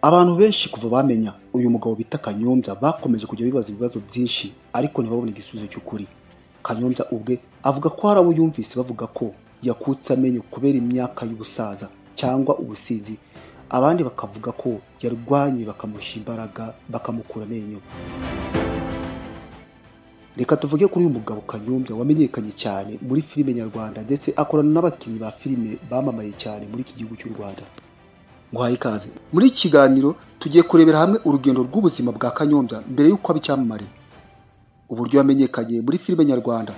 Abantu benshi kuva bamenya uyu mugabo bita Kanyombya bakomeje kujya bibaza ibibazo byinshi ariko ntibabone igisubizo cy'ukuri. Kanyombya ubwe avuga ko hari abo yumvise bavuga ko yakutse amenyo kubera imyaka y'ubusaza cyangwa ubusinzi, abandi bakavuga ko yarwanye bakamusha imbaraga bakamukura amenyo. Reka tuvuge kuri uyu mugabo Kanyombya wamenyekanye cyane muri filime nyarwanda ndetse akorana n'abakinnyi ba filime bamamaye cyane muri iki gihugu cy'u Rwanda. Nguhaye ikaze muri iki kiganiro, tugiye kurebera hamwe urugendo rw'ubuzima bwa Kanyombya mbere y'uko aba icyamamare, uburyo yamenyekanye muri filime nyarwanda,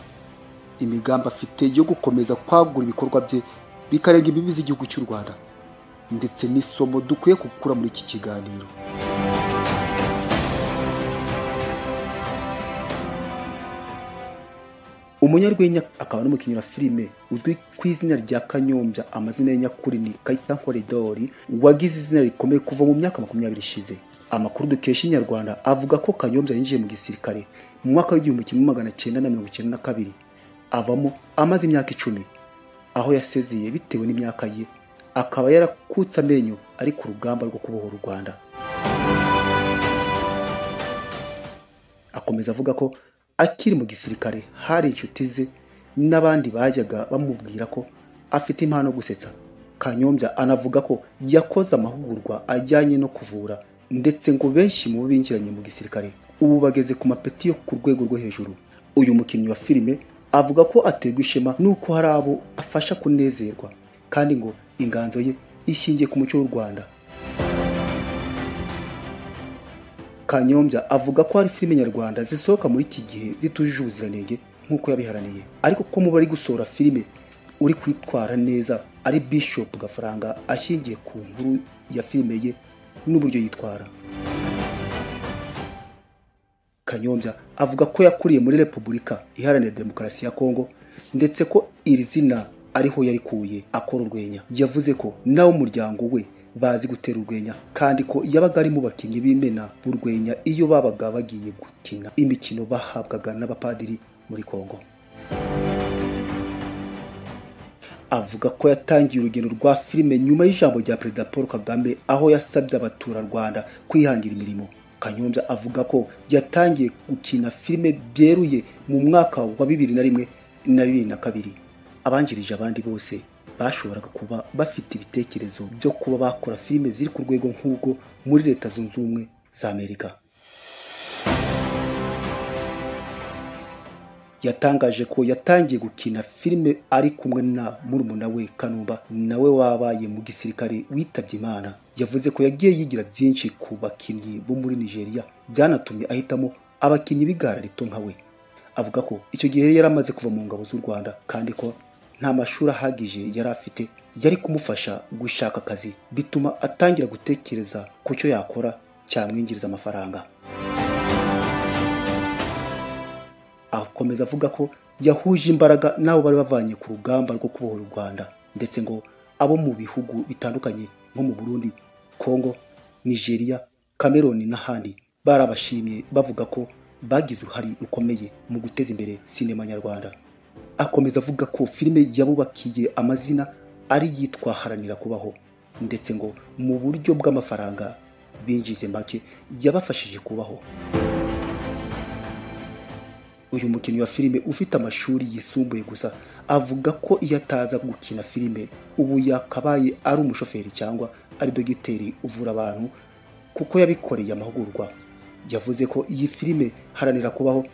imigambi afite yo gukomeza kwagura ibikorwa bye bikarenga imbibi z'igihugu cy'u Rwanda, ndetse n'isomo dukwiye gukura muri iki kiganiro. Umunyarwenya akaba n'umukinnyi wa filime uzwi ku izina rya Kanyombya, amazina ye nyakuri ni Kayitankore Dori, wagize izina rikomeye kuva mu myaka 20 ishize. Amakuru dukesha Inyarwanda avuga ko Kanyombya yinjiye mu gisirikare mu mwaka w'1992 avamo amaze imyaka 10, aho yasezeye bitewe n'imyaka ye, akaba yarakutse amenyo ari ku rugamba rwo kubohora u Rwanda. Akomeza avuga ko akiri mu gisirikare hari inshuti ze n'abandi bajyaga bamubwira ko afite impano yo gusetsa. Kanyombya anavuga ko yakoze amahugurwa ajyanye no kuvura, ndetse ngo benshi mu binjiranye mu gisirikare ubu bageze ku mapeti yo ku rwego rwo hejuru. Uyu mukinnyi wa filime avuga ko aterwa ishema nuko hari abo afasha kunezerwa, kandi ngo inganzo ye ishingiye ku muco w'u Rwanda. Kanyombya avuga ko hari filime nyarwanda zisohoka muri iki gihe zitujuje ubuziranenge nk'uko yabiharaniye, ariko ko mu bari gusohora filime uri kwitwara neza ari Bishop Gafaranga, ashingiye ku nkuru ya filime ye n'uburyo yitwara. Kanyombya avuga ko yakuriye muri Repubulika Iharanira Demokarasi ya Kongo, ndetse ko iri zina ariho yarikuye akora urwenya. Yavuze ko nawe umuryango we bazi gutera urwenya, kandi ko yabaga ari mu bakinnyi b'imena b'urwenya iyo babaga bagiye gukina imikino bahabwaga n'abapadiri muri Kongo. Avuga ko yatangiye urugendo rwa filime nyuma y'ijambo rya Perezida Paul Kagame, aho yasabye abaturarwanda kwihangira imirimo. Kanyombya avuga ko yatangiye gukina filime byeruye mu mwaka wa 2001 na 2002. Abanjirije abandi bose bashoboraga kuba bafite ibitekerezo byo kuba bakora filime ziri ku rwego nk'ubwo muri Leta Zunze Ubumwe za Amerika. Yatangaje ko yatangiye gukina filime ari kumwe na murumuna we Kanumba, nawe wabaye mu gisirikare witabye Imana. Yavuze ko yagiye yigira byinshi ku bakinnyi bo muri Nigeria, byanatumye ahitamo abakinnyi b'igara rito nka we. Avuga ko icyo gihe yari amaze kuva mu ngabo z'u Rwanda, kandi ko nta mashuri ahagije yari afite yari kumufasha gushaka akazi, bituma atangira gutekereza ku cyo yakora cyamwinjiriza amafaranga. Akomeza avuga ko yahuje imbaraga n'abo bari bavanye ku rugamba rwo kubohora u Rwanda, ndetse ngo abo mu bihugu bitandukanye nko mu Burundi, Kongo, Nigeria, Cameroon n'ahandi barabashimye bavuga ko bagize uruhare rukomeye mu guteza imbere sinema nyarwanda. Akomeza avuga ko filime yabubakiye amazina ari yitwa Haranira Kubaho, ndetse ngo mu buryo bw'amafaranga binjize make yabafashije kubaho. Uyu mukinnyi wa filime ufite amashuri yisumbuye gusa avuga ko iyo ataza gukina filime ubu yakabaye ari umushoferi cyangwa ari dogiteri uvura abantu, kuko yabikoreye amahugurwa. Yavuze ko iyi filime Haranira Kubaho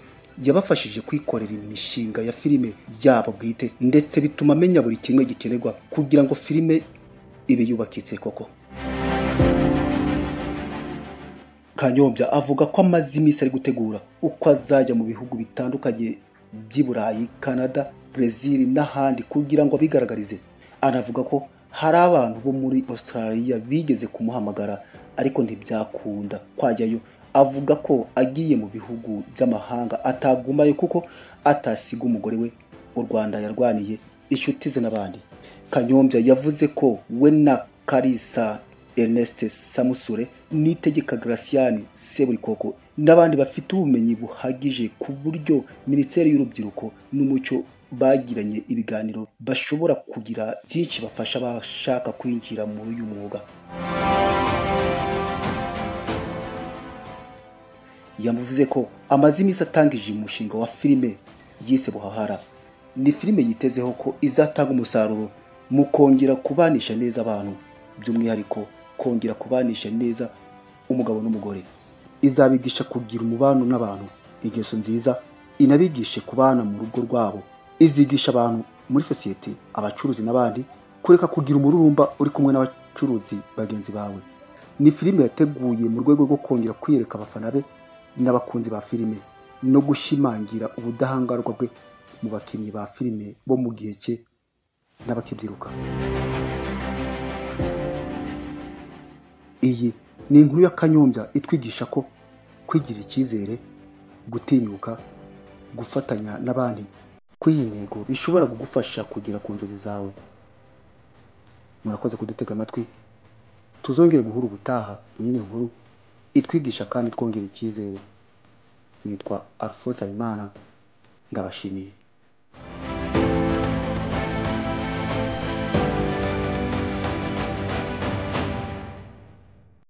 yabafashije kwikorera imishinga ya filime yabo bwite, ndetse bituma amenya buri kimwe gikenerwa kugira ngo filime ibe yubakitse koko. Kanyombya avuga ko amaze iminsi ari gutegura uko azajya mu bihugu bitandukanye by'i Burayi, Canada, Brazil n'ahandi kugira ngo abigaragarize. Anavuga ko hari abantu bo muri Australia bigeze kumuhamagara ariko ntibyakunda kwajyayo. Avuga ko agiye mu bihugu by'amahanga atagumayo kuko atasiga umugore we, u Rwanda yarwaniye, inshuti ze n'abandi. Kanyombya yavuze ko we na Kalisa Ernest Samusure, Nitegeka Graciane Seburikoko n'abandi bafite ubumenyi buhagije ku buryo Minisiteri y'Urubyiruko n'Umuco bagiranye ibiganiro bashobora kugira byinshi bafasha abashaka kwinjira muri uyu mwuga. yamuvuze ko amaze iminsi atangije umushinga wa filime yise Buhahara. Ni filime yitezeho ko izatanga umusaruro mu kongera kubanisha neza abantu, by'umwihariko kongera kubanisha neza umugabo n'umugore. Izabigisha kugira umubano n'abantu, ingeso nziza, inabigishe kubana mu rugo rwabo. Izigisha abantu muri sosiyete, abacuruzi n'abandi, kureka kugira umururumba uri kumwe n'abacuruzi bagenzi bawe. Ni filime yateguye mu rwego rwo kongera kwiyereka abafana be n'abakunzi ba filime no gushimangira ubudahangarwa bwe mu bakinnyi ba filime bo mu gihe cye n'abakibyiruka. Iyi ni inkuru ya Kanyombya itwigisha ko kwigirira icyizere, gutinyuka, gufatanya n'abandi kwiha intego bishobora kugufasha kugera ku nzozi zawe. Murakoze kudutega amatwi, tuzongere guhura ubutaha nyine nkuru itwigisha kandi twongera icyizere. Nitwa Alphonse Habimana, ndabashimiye.